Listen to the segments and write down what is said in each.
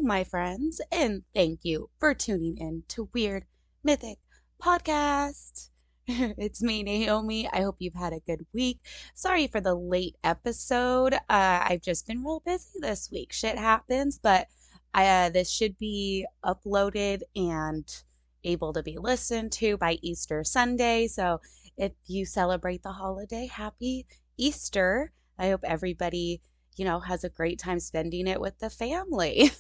my friends, and thank you for tuning in to Weird Mythic Podcast. It's me, Naomi. I hope you've had a good week. Sorry for the late episode. I've just been real busy this week. Shit happens, but this should be uploaded and able to be listened to by Easter Sunday. So if you celebrate the holiday, happy Easter. I hope everybody has a great time spending it with the family.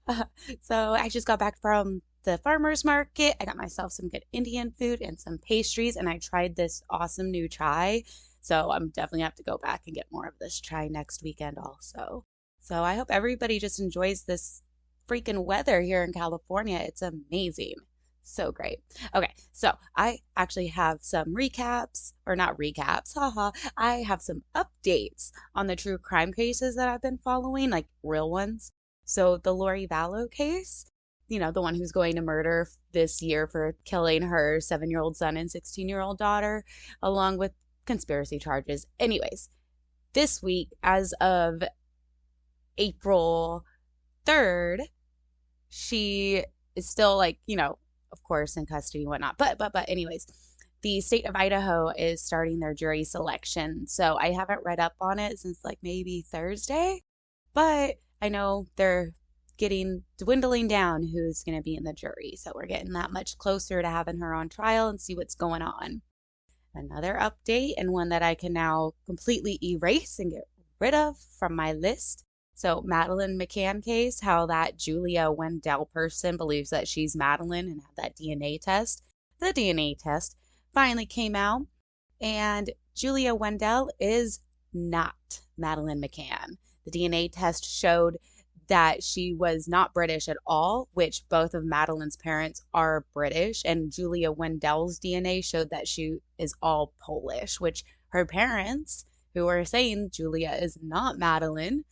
Uh, so I just got back from the farmer's market. I got myself some good Indian food and some pastries, and I tried this awesome new chai. So I'm definitely have to go back and get more of this chai next weekend also. So I hope everybody just enjoys this freaking weather here in California. It's amazing. So great. Okay, so I actually have some recaps, or not recaps, haha. I have some updates on the true crime cases that I've been following, like real ones. So the Lori Vallow case, the one who's going to murder this year for killing her 7-year-old son and 16-year-old daughter, along with conspiracy charges. Anyways, this week, as of April 3rd, she is still of course, in custody and whatnot. But anyways, the state of Idaho is starting their jury selection. So I haven't read up on it since maybe Thursday, but I know they're getting dwindling down who's going to be in the jury. So we're getting that much closer to having her on trial and see what's going on. Another update, and one that I can now completely erase and get rid of from my list. So Madeline McCann case, how that Julia Wendell person believes that she's Madeline and had that DNA test. The DNA test finally came out, and Julia Wendell is not Madeline McCann. The DNA test showed that she was not British at all, which both of Madeline's parents are British, and Julia Wendell's DNA showed that she is all Polish, which her parents, who are saying Julia is not Madeline,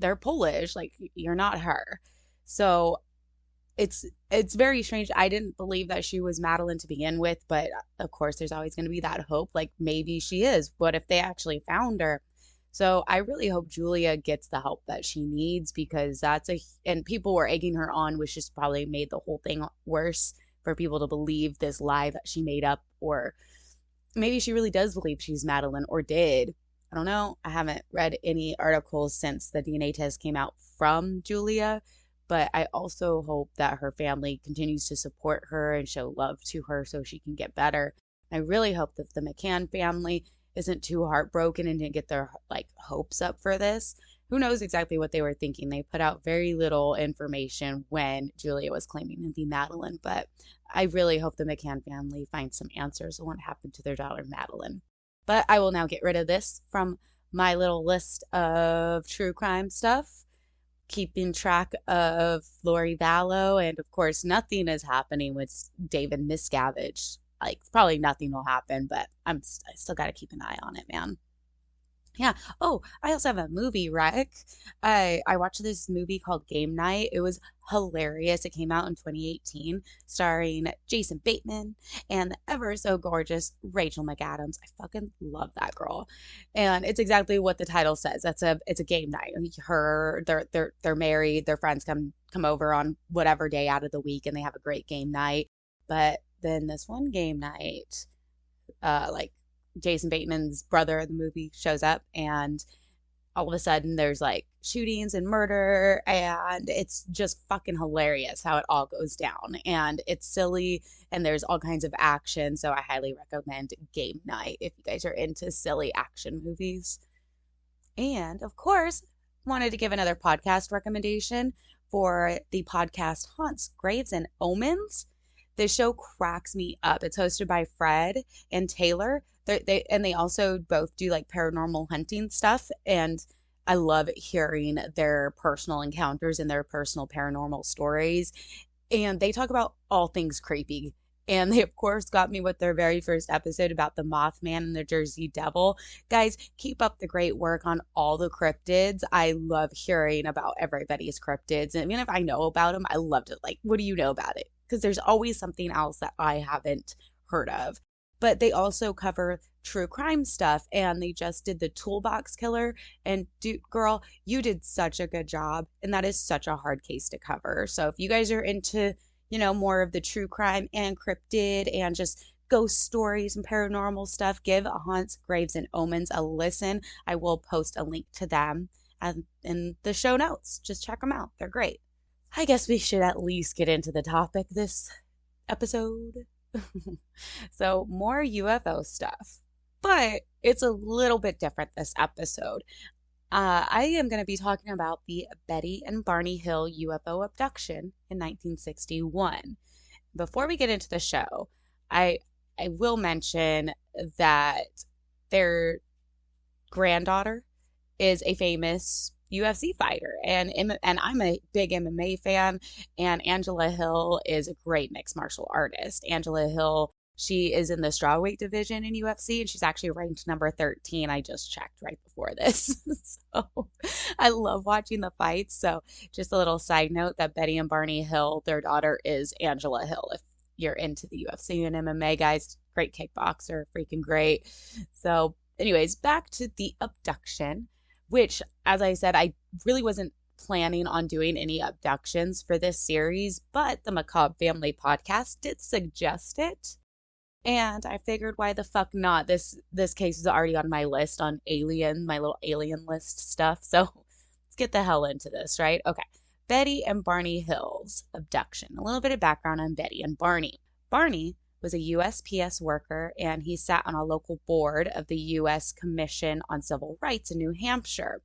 they're Polish, you're not her. So it's very strange. I didn't believe that she was Madeline to begin with, but of course there's always going to be that hope, maybe she is. What if they actually found her? So I really hope Julia gets the help that she needs, because and people were egging her on, which just probably made the whole thing worse for people to believe this lie that she made up, or maybe she really does believe she's Madeline, or did. I don't know. I haven't read any articles since the DNA test came out from Julia, but I also hope that her family continues to support her and show love to her so she can get better. I really hope that the McCann family isn't too heartbroken and didn't get their hopes up for this. Who knows exactly what they were thinking? They put out very little information when Julia was claiming to be Madeline, but I really hope the McCann family finds some answers on what happened to their daughter Madeline. But I will now get rid of this from my little list of true crime stuff, keeping track of Lori Vallow, and of course nothing is happening with David Miscavige. Probably nothing will happen, but I still got to keep an eye on it, man. Yeah. Oh, I also have a movie rec. I watched this movie called Game Night. It was hilarious. It came out in 2018, starring Jason Bateman and the ever so gorgeous Rachel McAdams. I fucking love that girl. And it's exactly what the title says. It's a game night. They're married. Their friends come over on whatever day out of the week, and they have a great game night. But then this one game night, Jason Bateman's brother in the movie shows up, and all of a sudden there's shootings and murder, and it's just fucking hilarious how it all goes down, and it's silly, and there's all kinds of action. So I highly recommend Game Night if you guys are into silly action movies. And of course, wanted to give another podcast recommendation for the podcast Haunts, Graves, and Omens. This show cracks me up. It's hosted by Fred and Taylor. They also both do paranormal hunting stuff, and I love hearing their personal encounters and their personal paranormal stories. And they talk about all things creepy. And they, of course, got me with their very first episode about the Mothman and the Jersey Devil. Guys, keep up the great work on all the cryptids. I love hearing about everybody's cryptids. And even if I know about them, I love to, what do you know about it? Because there's always something else that I haven't heard of. but they also cover true crime stuff, and they just did the Toolbox Killer. And dude, girl, you did such a good job, and that is such a hard case to cover. So if you guys are into, more of the true crime and cryptid and just ghost stories and paranormal stuff, give Haunts, Graves, and Omens a listen. I will post a link to them in the show notes. Just check them out. They're great. I guess we should at least get into the topic this episode. So, more UFO stuff, but it's a little bit different this episode. I am going to be talking about the Betty and Barney Hill UFO abduction in 1961. Before we get into the show, I will mention that their granddaughter is a famous UFC fighter, and I'm a big MMA fan, and Angela Hill is a great mixed martial artist. Angela Hill, she is in the strawweight division in UFC, and she's actually ranked number 13. I just checked right before this. So I love watching the fights. So just a little side note that Betty and Barney Hill, their daughter is Angela Hill. If you're into the UFC and MMA, guys, great kickboxer, freaking great. So anyways, back to the abduction, which, as I said, I really wasn't planning on doing any abductions for this series, but the Macabre Family podcast did suggest it. And I figured, why the fuck not? This case is already on my list on Alien, my little alien list stuff. So let's get the hell into this, right? Okay. Betty and Barney Hill's abduction. A little bit of background on Betty and Barney. Barney was a USPS worker, and he sat on a local board of the U.S. Commission on Civil Rights in New Hampshire.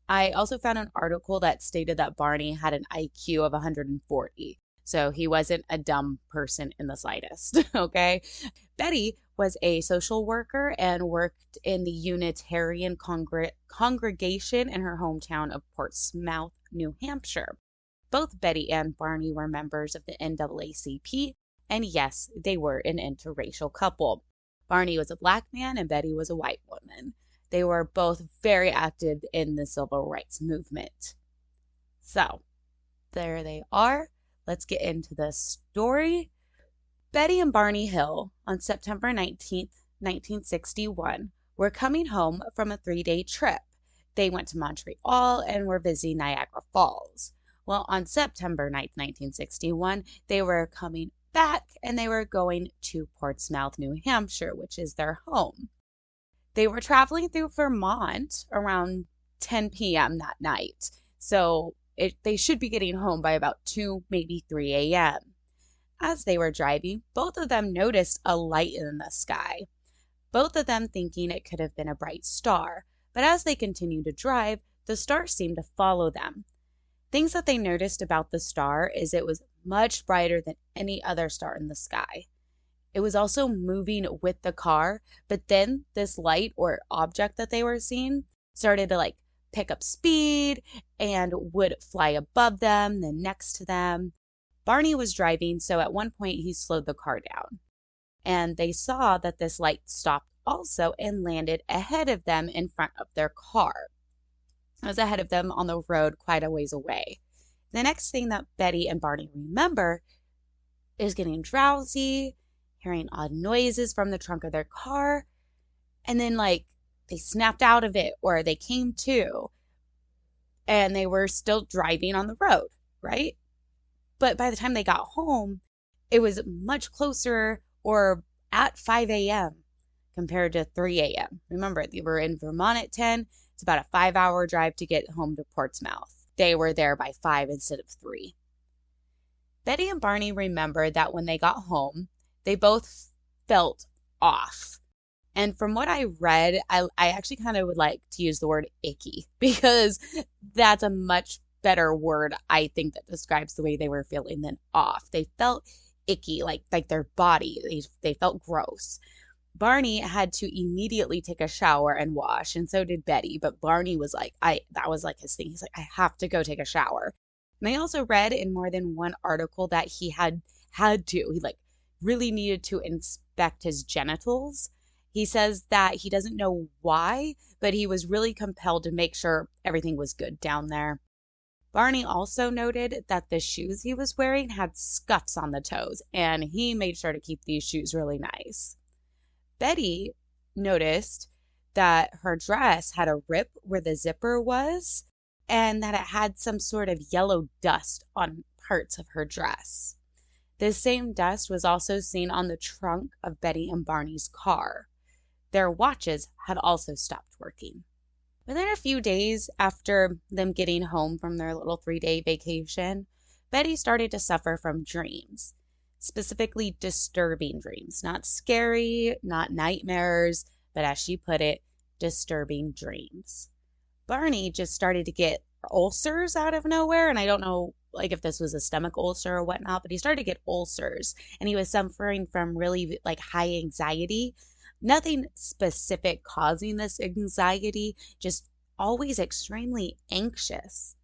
I also found an article that stated that Barney had an IQ of 140. So he wasn't a dumb person in the slightest, okay? Betty was a social worker and worked in the Unitarian congregation in her hometown of Portsmouth, New Hampshire. Both Betty and Barney were members of the NAACP, and yes, they were an interracial couple. Barney was a black man and Betty was a white woman. They were both very active in the civil rights movement. So, there they are. Let's get into the story. Betty and Barney Hill, on September 19th, 1961, were coming home from a 3-day trip. They went to Montreal and were visiting Niagara Falls. Well, on September 9th, 1961, they were coming back and they were going to Portsmouth, New Hampshire, which is their home. They were traveling through Vermont around 10 p.m. that night. So they should be getting home by about 2, maybe 3 a.m. As they were driving, both of them noticed a light in the sky, both of them thinking it could have been a bright star. But as they continued to drive, the star seemed to follow them. Things that they noticed about the star is it was much brighter than any other star in the sky. It was also moving with the car, but then this light or object that they were seeing started to pick up speed and would fly above them, then next to them. Barney was driving, so at one point he slowed the car down. And they saw that this light stopped also and landed ahead of them in front of their car. It was ahead of them on the road quite a ways away. The next thing that Betty and Barney remember is getting drowsy, hearing odd noises from the trunk of their car, and then they snapped out of it or they came to, and they were still driving on the road, right? But by the time they got home, it was much closer or at 5 a.m. compared to 3 a.m. Remember, they were in Vermont at 10. It's about a 5-hour drive to get home to Portsmouth. They were there by 5 instead of 3. Betty and Barney remembered that when they got home, they both felt off. And from what I read, I actually kind of would like to use the word icky, because that's a much better word, I think, that describes the way they were feeling than off. They felt icky, like their body. They felt gross. Barney had to immediately take a shower and wash, and so did Betty. But Barney was that was his thing. He's like, I have to go take a shower. And I also read in more than one article that he had to. He really needed to inspect his genitals. He says that he doesn't know why, but he was really compelled to make sure everything was good down there. Barney also noted that the shoes he was wearing had scuffs on the toes, and he made sure to keep these shoes really nice. Betty noticed that her dress had a rip where the zipper was and that it had some sort of yellow dust on parts of her dress. This same dust was also seen on the trunk of Betty and Barney's car. Their watches had also stopped working. Within a few days after them getting home from their little 3-day vacation, Betty started to suffer from dreams, specifically disturbing dreams. Not scary, not nightmares, but as she put it, disturbing dreams. Barney just started to get ulcers out of nowhere, and I don't know if this was a stomach ulcer or whatnot, but he started to get ulcers, and he was suffering from really high anxiety. Nothing specific causing this anxiety, just always extremely anxious.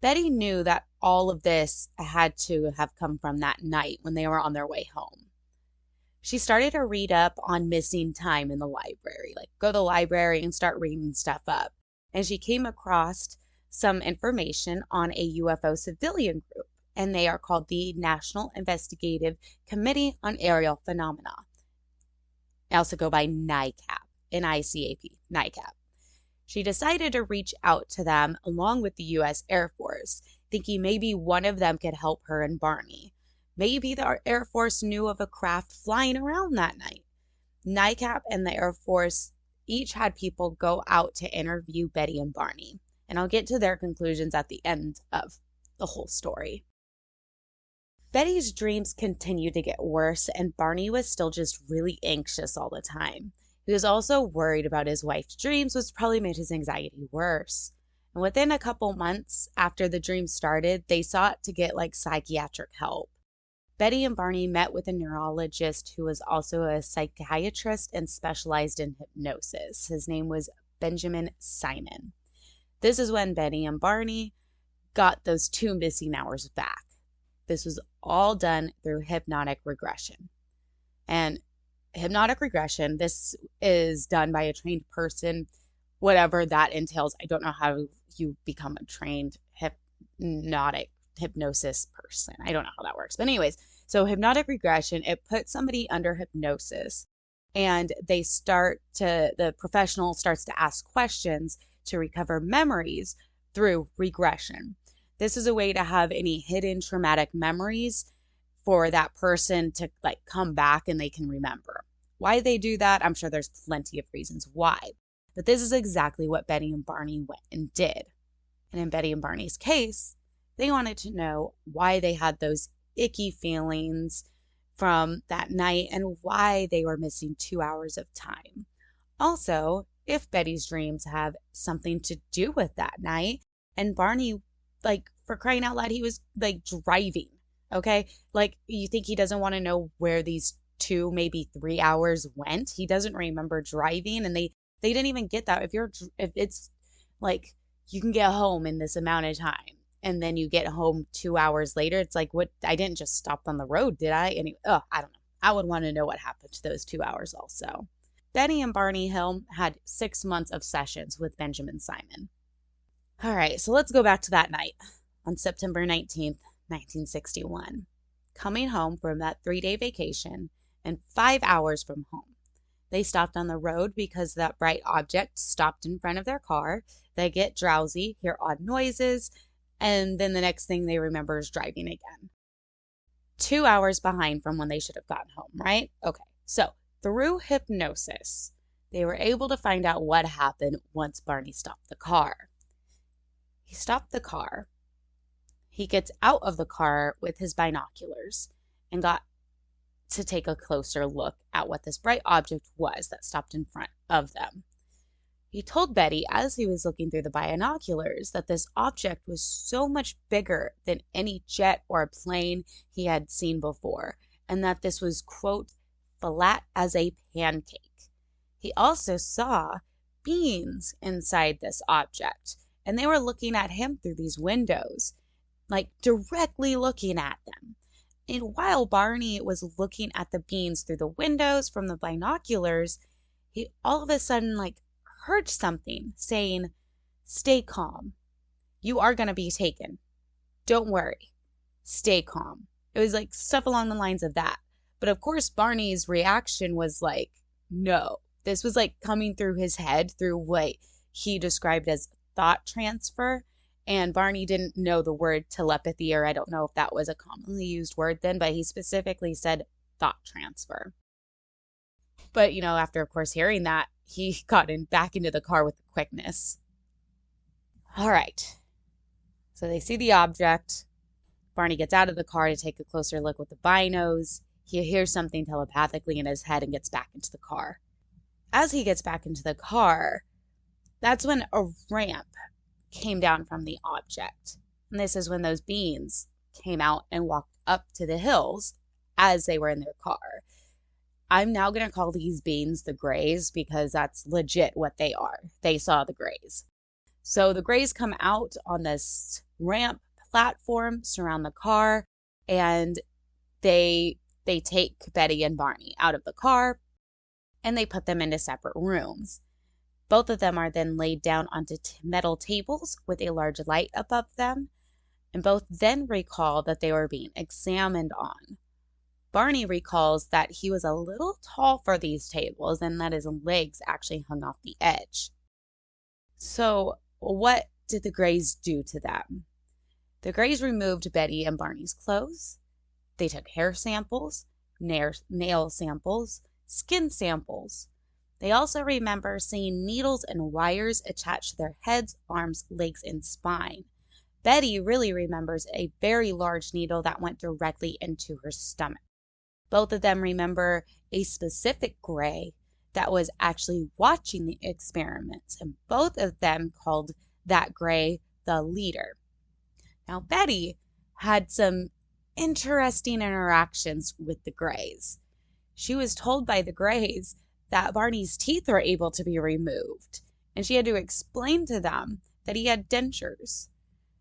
Betty knew that all of this had to have come from that night when they were on their way home. She started to read up on missing time in the library, go to the library and start reading stuff up. And she came across some information on a UFO civilian group, and they are called the National Investigative Committee on Aerial Phenomena. They also go by NICAP, N-I-C-A-P, NICAP. She decided to reach out to them along with the U.S. Air Force, thinking maybe one of them could help her and Barney. Maybe the Air Force knew of a craft flying around that night. NICAP and the Air Force each had people go out to interview Betty and Barney, and I'll get to their conclusions at the end of the whole story. Betty's dreams continued to get worse, and Barney was still just really anxious all the time. He was also worried about his wife's dreams, which probably made his anxiety worse. And within a couple months after the dreams started, they sought to get psychiatric help. Betty and Barney met with a neurologist who was also a psychiatrist and specialized in hypnosis. His name was Benjamin Simon. This is when Betty and Barney got those 2 missing hours back. This was all done through hypnotic regression. And hypnotic regression, this is done by a trained person, whatever that entails. I don't know how you become a trained hypnosis person. I don't know how that works. But anyways, so hypnotic regression, it puts somebody under hypnosis, and the professional starts to ask questions to recover memories through regression. This is a way to have any hidden traumatic memories for that person to come back and they can remember. Why they do that, I'm sure there's plenty of reasons why. But this is exactly what Betty and Barney went and did. And in Betty and Barney's case, they wanted to know why they had those icky feelings from that night and why they were missing 2 hours of time. Also, if Betty's dreams have something to do with that night, and Barney, for crying out loud, he was driving, okay? You think he doesn't want to know where these 2, maybe 3 hours went? He doesn't remember driving, and they didn't even get that. If it's you can get home in this amount of time, and then you get home 2 hours later, it's what? I didn't just stop on the road, did I? I don't know. I would want to know what happened to those 2 hours also. Betty and Barney Hill had 6 months of sessions with Benjamin Simon. All right, so let's go back to that night on September 19th, 1961. Coming home from that 3-day vacation and 5 hours from home, they stopped on the road because that bright object stopped in front of their car. They get drowsy, hear odd noises, and then the next thing they remember is driving again. 2 hours behind from when they should have gotten home, right? Okay, so through hypnosis, they were able to find out what happened once Barney stopped the car. He stopped the car. He gets out of the car with his binoculars and got to take a closer look at what this bright object was that stopped in front of them. He told Betty as he was looking through the binoculars that this object was so much bigger than any jet or plane he had seen before, and that this was, quote, flat as a pancake. He also saw beings inside this object, and they were looking at him through these windows, directly looking at them. And while Barney was looking at the beings through the windows from the binoculars, he all of a sudden heard something saying, "Stay calm. You are going to be taken. Don't worry. Stay calm." It was stuff along the lines of that. But of course, Barney's reaction was no. This was like coming through his head through what he described as thought transfer. And Barney didn't know the word telepathy, or I don't know if that was a commonly used word then, but he specifically said thought transfer. But, after, of course, hearing that, he got back into the car with quickness. All right. So they see the object. Barney gets out of the car to take a closer look with the binos. He hears something telepathically in his head and gets back into the car. As he gets back into the car, that's when a ramp came down from the object. And this is when those beings came out and walked up to the hills as they were in their car. I'm now going to call these beings the Greys because that's legit what they are. They saw the Greys. So the Greys come out on this ramp platform, surround the car, and they take Betty and Barney out of the car and they put them into separate rooms. Both of them are then laid down onto metal tables with a large light above them, and both then recall that they were being examined on. Barney recalls that he was a little tall for these tables and that his legs actually hung off the edge. So what did the Greys do to them? The Greys removed Betty and Barney's clothes. They took hair samples, nail samples, skin samples. They also remember seeing needles and wires attached to their heads, arms, legs, and spine. Betty really remembers a very large needle that went directly into her stomach. Both of them remember a specific Grey that was actually watching the experiments, and both of them called that Grey the leader. Now, Betty had some interesting interactions with the Greys. She was told by the Greys that Barney's teeth were able to be removed, and she had to explain to them that he had dentures.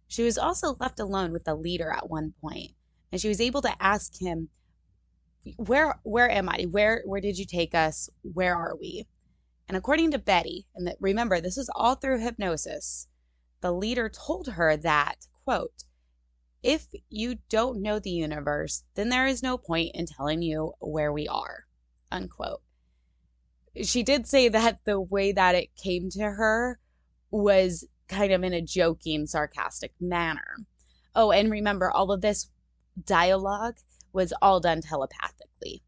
She was also left alone with the leader at one point, and she was able to ask him, where am I? Where did you take us? Where are we? And according to Betty, and remember, this is all through hypnosis, the leader told her that, quote, "If you don't know the universe, then there is no point in telling you where we are," unquote. She did say that the way that it came to her was kind of in a joking, sarcastic manner. Oh, and remember, all of this dialogue was all done telepathically.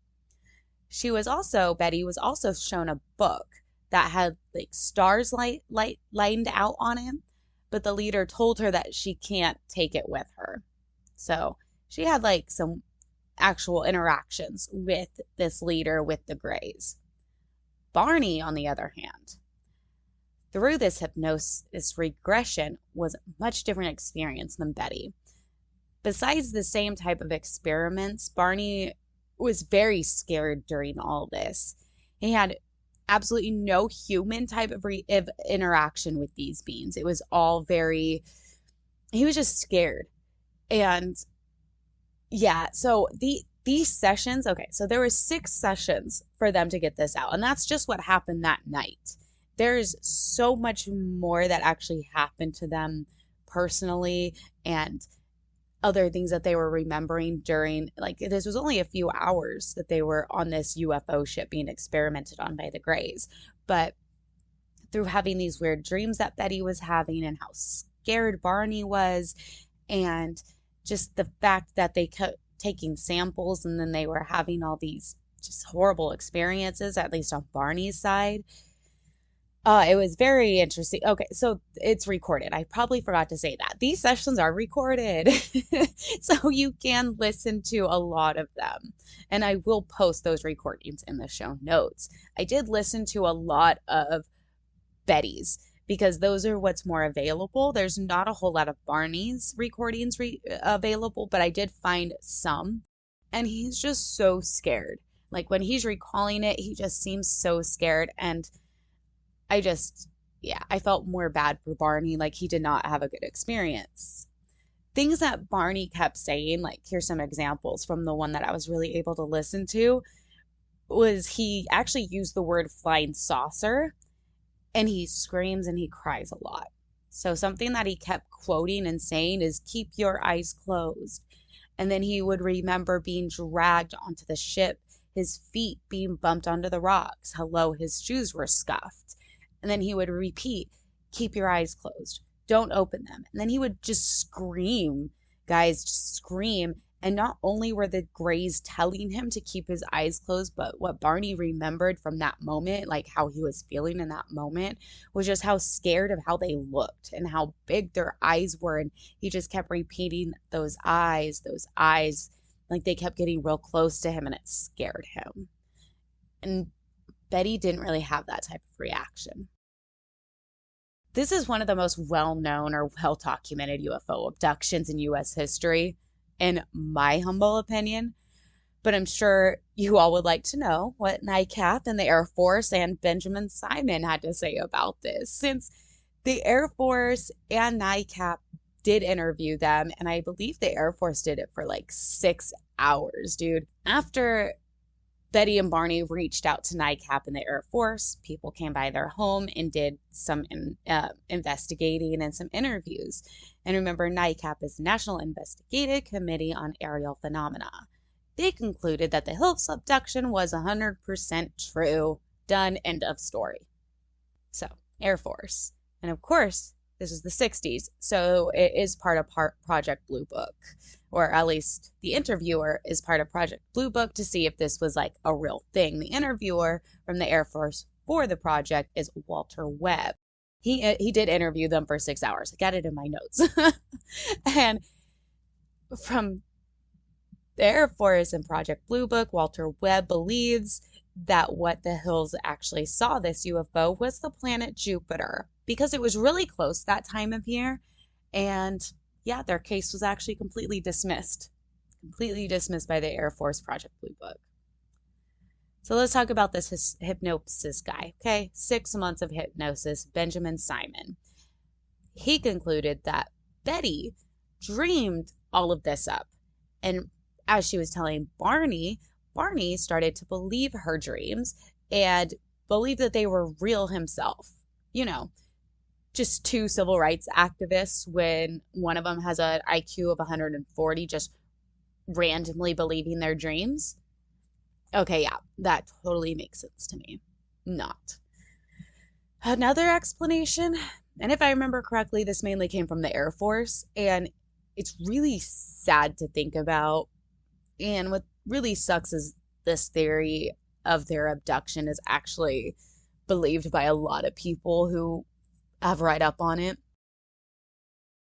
Betty was also shown a book that had like stars lined out on it, but the leader told her that she can't take it with her. So she had like some actual interactions with this leader with the Greys. Barney, on the other hand, through this hypnosis regression, was a much different experience than Betty. Besides the same type of experiments, Barney was very scared during all this. He had absolutely no human type of interaction with these beings. It was all he was just scared. And yeah, so these sessions, okay, so there were 6 sessions for them to get this out, and that's just what happened that night. There's so much more that actually happened to them personally, and other things that they were remembering during, like, this was only a few hours that they were on this UFO ship being experimented on by the Greys. But through having these weird dreams that Betty was having and how scared Barney was, and just the fact that they kept taking samples and then they were having all these just horrible experiences, at least on Barney's side. It was very interesting. Okay, so it's recorded. I probably forgot to say that. These sessions are recorded. So you can listen to a lot of them. And I will post those recordings in the show notes. I did listen to a lot of Betty's because those are what's more available. There's not a whole lot of Barney's recordings available, but I did find some. And he's just so scared. Like when he's recalling it, he just seems so scared. And I felt more bad for Barney. Like he did not have a good experience. Things that Barney kept saying, like here's some examples from the one that I was really able to listen to, was he actually used the word flying saucer, and he screams and he cries a lot. So something that he kept quoting and saying is keep your eyes closed. And then he would remember being dragged onto the ship. his feet being bumped onto the rocks, how low his shoes were scuffed. And then he would repeat, keep your eyes closed, don't open them. And then he would just scream, guys, just scream. And not only were the Greys telling him to keep his eyes closed, but what Barney remembered from that moment, like how he was feeling in that moment, was just how scared of how they looked and how big their eyes were. And he just kept repeating those eyes, like they kept getting real close to him, and it scared him. And Betty didn't really have that type of reaction. This is one of the most well-known or well-documented UFO abductions in U.S. history, in my humble opinion. But I'm sure you all would like to know what NICAP and the Air Force and Benjamin Simon had to say about this, since the Air Force and NICAP did interview them, and I believe the Air Force did it for like 6 hours, dude. After Betty and Barney reached out to NICAP and the Air Force, people came by their home and did some investigating and some interviews. And remember, NICAP is the National Investigative Committee on Aerial Phenomena. They concluded that the Hills abduction was 100% true. Done. End of story. So, Air Force. And of course, this is the 60s, so it is part of Project Blue Book. Or at least the interviewer is part of Project Blue Book to see if this was like a real thing. The interviewer from the Air Force for the project is Walter Webb. He did interview them for 6 hours. I got it in my notes. And from the Air Force and Project Blue Book, Walter Webb believes that what the Hills actually saw this UFO was the planet Jupiter, because it was really close that time of year. And yeah, their case was actually completely dismissed by the Air Force Project Blue Book. So let's talk about this hypnosis guy, okay? 6 months of hypnosis, Benjamin Simon. He concluded that Betty dreamed all of this up. And as she was telling Barney started to believe her dreams and believe that they were real himself. You know, just 2 civil rights activists, when one of them has an IQ of 140, just randomly believing their dreams. Okay, yeah, that totally makes sense to me. Not. Another explanation, and if I remember correctly, this mainly came from the Air Force, and it's really sad to think about. And what really sucks is this theory of their abduction is actually believed by a lot of people who have read up on it.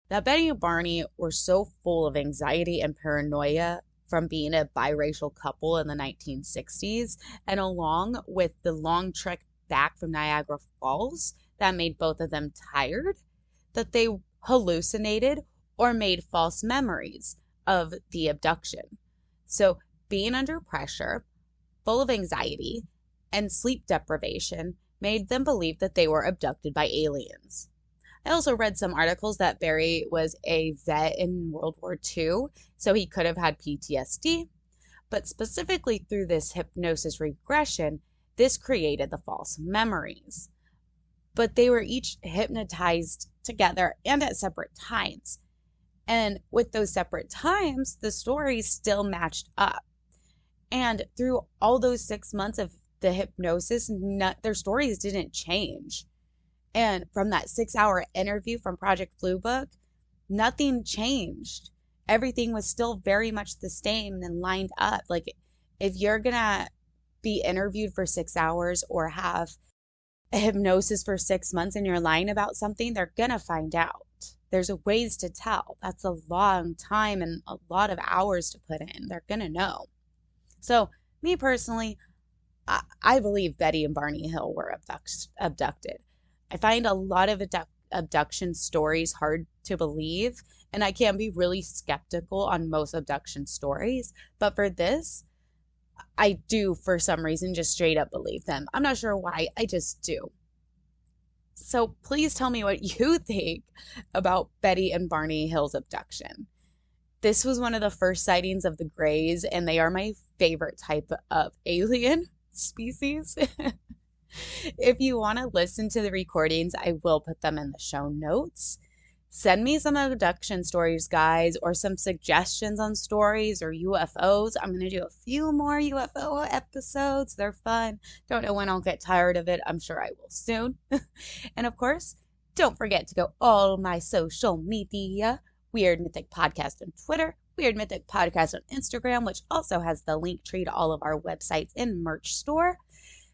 That Betty and Barney were so full of anxiety and paranoia from being a biracial couple in the 1960s, and along with the long trek back from Niagara Falls that made both of them tired, that they hallucinated or made false memories of the abduction. So being under pressure, full of anxiety, and sleep deprivation made them believe that they were abducted by aliens. I also read some articles that Barry was a vet in World War II, so he could have had PTSD, but specifically through this hypnosis regression, this created the false memories. But they were each hypnotized together and at separate times. And with those separate times, the stories still matched up. And through all those 6 months of the hypnosis, their stories didn't change. And from that 6-hour interview from Project Blue Book, nothing changed. Everything was still very much the same and lined up. Like, if you're gonna be interviewed for 6 hours or have a hypnosis for 6 months and you're lying about something, they're gonna find out. There's ways to tell. That's a long time and a lot of hours to put in. They're gonna know. So, me personally, I believe Betty and Barney Hill were abducted. I find a lot of abduction stories hard to believe, and I can be really skeptical on most abduction stories. But for this, I do, for some reason, just straight up believe them. I'm not sure why, I just do. So please tell me what you think about Betty and Barney Hill's abduction. This was one of the first sightings of the Greys, and they are my favorite type of alien species. If you want to listen to the recordings, I will put them in the show notes. Send me some abduction stories, guys, or some suggestions on stories or UFOs. I'm going to do a few more UFO episodes. They're fun. Don't know when I'll get tired of it. I'm sure I will soon. And of course, don't forget to go all my social media. Weird Mythic Podcast on Twitter, Weird Mythic Podcast on Instagram, which also has the link tree to all of our websites and merch store.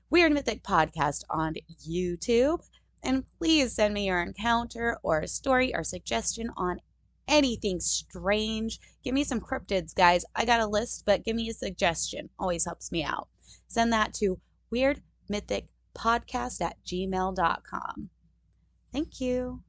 Weird Mythic Podcast on YouTube. And please send me your encounter or a story or suggestion on anything strange. Give me some cryptids, guys. I got a list, but give me a suggestion. Always helps me out. Send that to weirdmythicpodcast@gmail.com. Thank you.